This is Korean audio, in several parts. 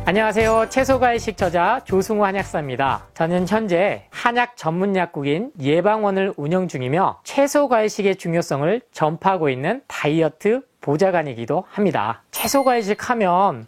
안녕하세요. 채소과일식 저자 조승우 한약사입니다. 저는 현재 한약 전문 약국인 예방원을 운영 중이며 채소과일식의 중요성을 전파하고 있는 다이어트 보좌관이기도 합니다. 채소과일식 하면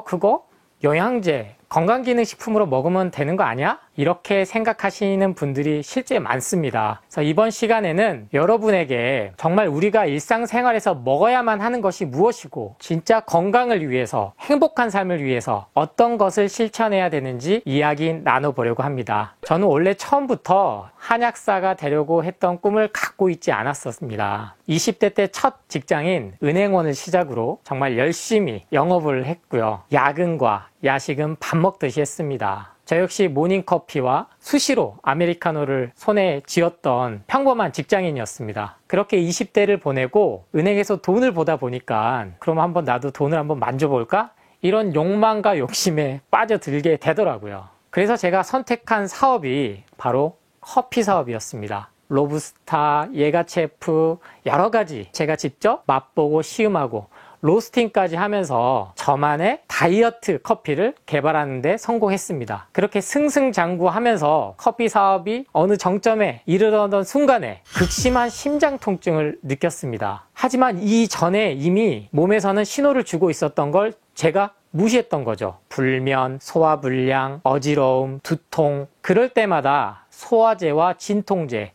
그거 영양제, 건강기능식품으로 먹으면 되는 거 아니야? 이렇게 생각하시는 분들이 실제 많습니다. 그래서 이번 시간에는 여러분에게 정말 우리가 일상생활에서 먹어야만 하는 것이 무엇이고 진짜 건강을 위해서, 행복한 삶을 위해서 어떤 것을 실천해야 되는지 이야기 나눠보려고 합니다. 저는 원래 처음부터 한약사가 되려고 했던 꿈을 갖고 있지 않았었습니다. 20대 때 첫 직장인 은행원을 시작으로 정말 열심히 영업을 했고요. 야근과 야식은 밥 먹듯이 했습니다. 저 역시 모닝커피와 수시로 아메리카노를 손에 쥐었던 평범한 직장인이었습니다. 그렇게 20대를 보내고 은행에서 돈을 보다 보니까 그럼 나도 돈을 한번 만져볼까? 이런 욕망과 욕심에 빠져들게 되더라고요. 그래서 제가 선택한 사업이 바로 커피 사업이었습니다. 로부스타, 예가체프 여러 가지 제가 직접 맛보고 시음하고 로스팅까지 하면서 저만의 다이어트 커피를 개발하는 데 성공했습니다. 그렇게 승승장구하면서 커피 사업이 어느 정점에 이르러던 순간에 극심한 심장 통증을 느꼈습니다. 하지만 이전에 이미 몸에서는 신호를 주고 있었던 걸 제가 무시했던 거죠. 불면, 소화불량, 어지러움, 두통. 그럴 때마다 소화제와 진통제,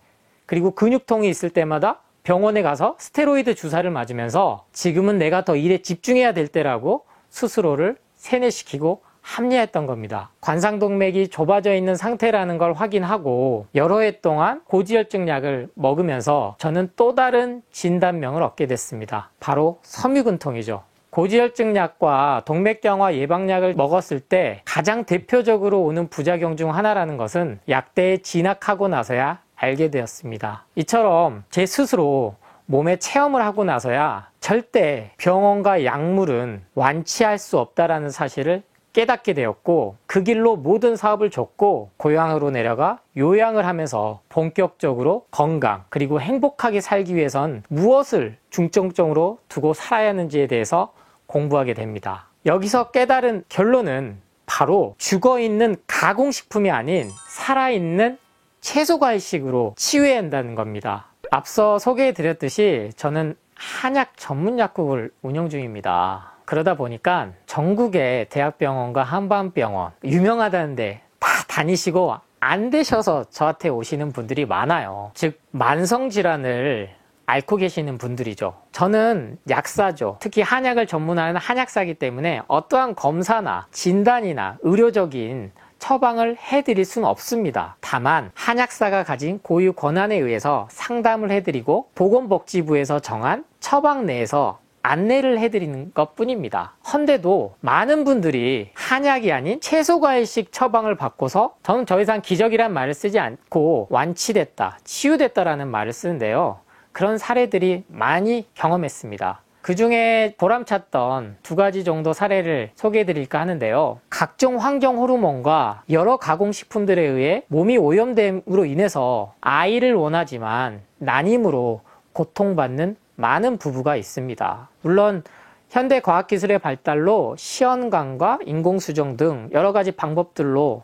그리고 근육통이 있을 때마다 병원에 가서 스테로이드 주사를 맞으면서 지금은 내가 더 일에 집중해야 될 때라고 스스로를 세뇌시키고 합리화했던 겁니다. 관상동맥이 좁아져 있는 상태라는 걸 확인하고 여러 해 동안 고지혈증 약을 먹으면서 저는 또 다른 진단명을 얻게 됐습니다. 바로 섬유근통이죠. 고지혈증 약과 동맥경화 예방약을 먹었을 때 가장 대표적으로 오는 부작용 중 하나라는 것은 약대에 진학하고 나서야 알게 되었습니다. 이처럼 제 스스로 몸에 체험을 하고 나서야 절대 병원과 약물은 완치할 수 없다라는 사실을 깨닫게 되었고 그 길로 모든 사업을 접고 고향으로 내려가 요양을 하면서 본격적으로 건강 그리고 행복하게 살기 위해선 무엇을 중점적으로 두고 살아야 하는지에 대해서 공부하게 됩니다. 여기서 깨달은 결론은 바로 죽어있는 가공식품이 아닌 살아있는 채소과일식으로 치유해야 한다는 겁니다. 앞서 소개해드렸듯이 저는 한약 전문 약국을 운영 중입니다. 그러다 보니까 전국의 대학병원과 한방병원 유명하다는데 다 다니시고 안 되셔서 저한테 오시는 분들이 많아요. 즉 만성질환을 앓고 계시는 분들이죠. 저는 약사죠. 특히 한약을 전문하는 한약사이기 때문에 어떠한 검사나 진단이나 의료적인 처방을 해드릴 수는 없습니다. 다만 한약사가 가진 고유 권한에 의해서 상담을 해드리고 보건복지부에서 정한 처방 내에서 안내를 해드리는 것 뿐입니다. 헌데도 많은 분들이 한약이 아닌 채소과일식 처방을 받고서 저는 더 이상 기적이란 말을 쓰지 않고 완치됐다, 치유됐다라는 말을 쓰는데요. 그런 사례들이 많이 경험했습니다. 그 중에 보람찼던 두 가지 정도 사례를 소개해 드릴까 하는데요. 각종 환경 호르몬과 여러 가공식품들에 의해 몸이 오염됨으로 인해서 아이를 원하지만 난임으로 고통받는 많은 부부가 있습니다. 물론 현대 과학기술의 발달로 시원감과 인공수정 등 여러 가지 방법들로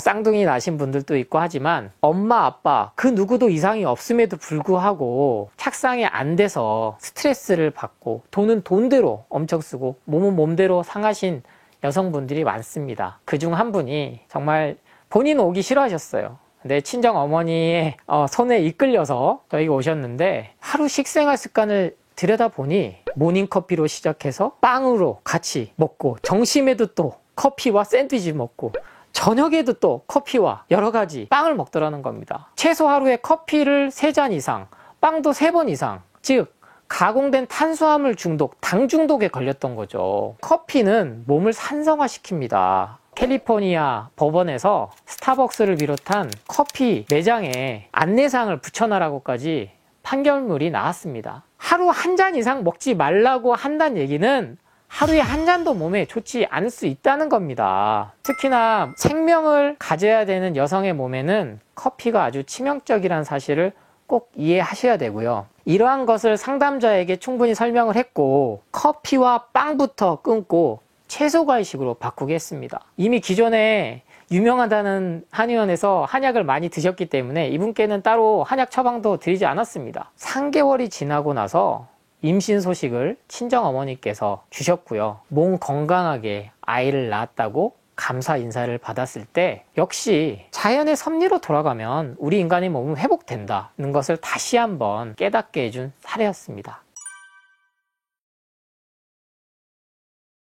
쌍둥이 나신 분들도 있고 하지만 엄마, 아빠 그 누구도 이상이 없음에도 불구하고 착상이 안 돼서 스트레스를 받고 돈은 돈대로 엄청 쓰고 몸은 몸대로 상하신 여성분들이 많습니다. 그중 한 분이 정말 본인 오기 싫어하셨어요. 근데 친정 어머니의 손에 이끌려서 저희가 오셨는데 하루 식생활 습관을 들여다보니 모닝커피로 시작해서 빵으로 같이 먹고 점심에도 또 커피와 샌드위치 먹고 저녁에도 또 커피와 여러 가지 빵을 먹더라는 겁니다. 최소 하루에 커피를 3잔 이상, 빵도 3번 이상, 즉 가공된 탄수화물 중독, 당 중독에 걸렸던 거죠. 커피는 몸을 산성화시킵니다. 캘리포니아 법원에서 스타벅스를 비롯한 커피 매장에 안내사항을 붙여놔라고까지 판결문이 나왔습니다. 하루 1잔 이상 먹지 말라고 한다는 얘기는 하루에 1잔도 몸에 좋지 않을 수 있다는 겁니다. 특히나 생명을 가져야 되는 여성의 몸에는 커피가 아주 치명적이라는 사실을 꼭 이해하셔야 되고요. 이러한 것을 상담자에게 충분히 설명을 했고 커피와 빵부터 끊고 채소과일식으로 바꾸겠습니다. 이미 기존에 유명하다는 한의원에서 한약을 많이 드셨기 때문에 이분께는 따로 한약 처방도 드리지 않았습니다. 3개월이 지나고 나서 임신 소식을 친정어머니께서 주셨고요. 몸 건강하게 아이를 낳았다고 감사 인사를 받았을 때 역시 자연의 섭리로 돌아가면 우리 인간의 몸은 회복된다는 것을 다시 한번 깨닫게 해준 사례였습니다.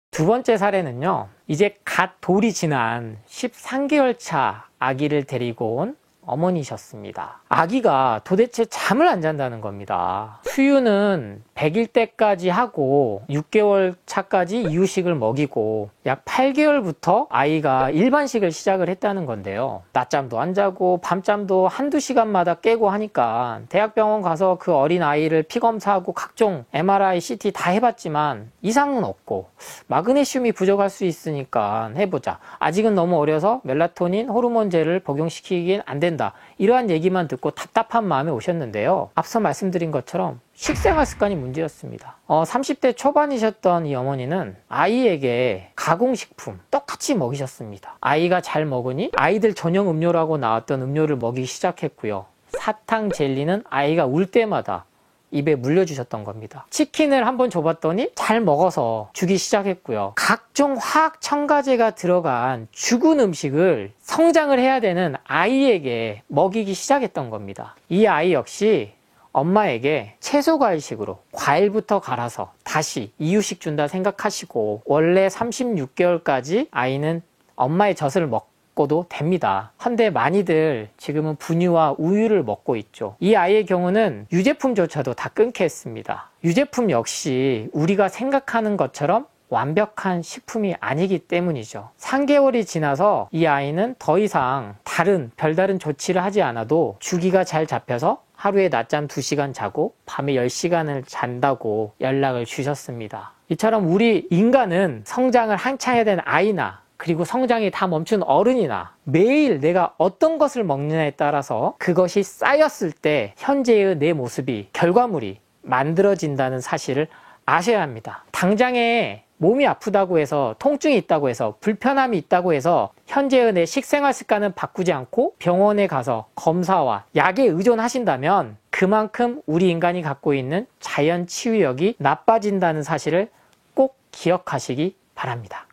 두 번째 사례는요, 이제 갓 돌이 지난 13개월 차 아기를 데리고 온 어머니셨습니다. 아기가 도대체 잠을 안 잔다는 겁니다. 수유는 100일 때까지 하고 6개월 차까지 이유식을 먹이고 약 8개월부터 아이가 일반식을 시작을 했다는 건데요. 낮잠도 안 자고 밤잠도 한두 시간마다 깨고 하니까 대학병원 가서 그 어린 아이를 피검사하고 각종 MRI, CT 다 해봤지만 이상은 없고 마그네슘이 부족할 수 있으니까 해보자. 아직은 너무 어려서 멜라토닌, 호르몬제를 복용시키긴 안 된다. 이러한 얘기만 듣고 답답한 마음에 오셨는데요. 앞서 말씀드린 것처럼 식생활 습관이 문제였습니다. 30대 초반이셨던 이 어머니는 아이에게 가공식품 똑같이 먹이셨습니다. 아이가 잘 먹으니 아이들 전용 음료라고 나왔던 음료를 먹이기 시작했고요. 사탕, 젤리는 아이가 울 때마다 입에 물려주셨던 겁니다. 치킨을 한번 줘봤더니 잘 먹어서 주기 시작했고요. 각종 화학 첨가제가 들어간 죽은 음식을 성장을 해야 되는 아이에게 먹이기 시작했던 겁니다. 이 아이 역시 엄마에게 채소과일식으로 과일부터 갈아서 다시 이유식 준다 생각하시고 원래 36개월까지 아이는 엄마의 젖을 먹고도 됩니다. 헌데 많이들 지금은 분유와 우유를 먹고 있죠. 이 아이의 경우는 유제품조차도 다 끊게 했습니다. 유제품 역시 우리가 생각하는 것처럼 완벽한 식품이 아니기 때문이죠. 3개월이 지나서 이 아이는 더 이상 별다른 조치를 하지 않아도 주기가 잘 잡혀서 하루에 낮잠 2시간 자고 밤에 10시간을 잔다고 연락을 주셨습니다. 이처럼 우리 인간은 성장을 한창 해야 되는 아이나 그리고 성장이 다 멈춘 어른이나 매일 내가 어떤 것을 먹느냐에 따라서 그것이 쌓였을 때 현재의 내 모습이 결과물이 만들어진다는 사실을 아셔야 합니다. 당장에 몸이 아프다고 해서 통증이 있다고 해서 불편함이 있다고 해서 현재의 내 식생활 습관은 바꾸지 않고 병원에 가서 검사와 약에 의존하신다면 그만큼 우리 인간이 갖고 있는 자연 치유력이 나빠진다는 사실을 꼭 기억하시기 바랍니다.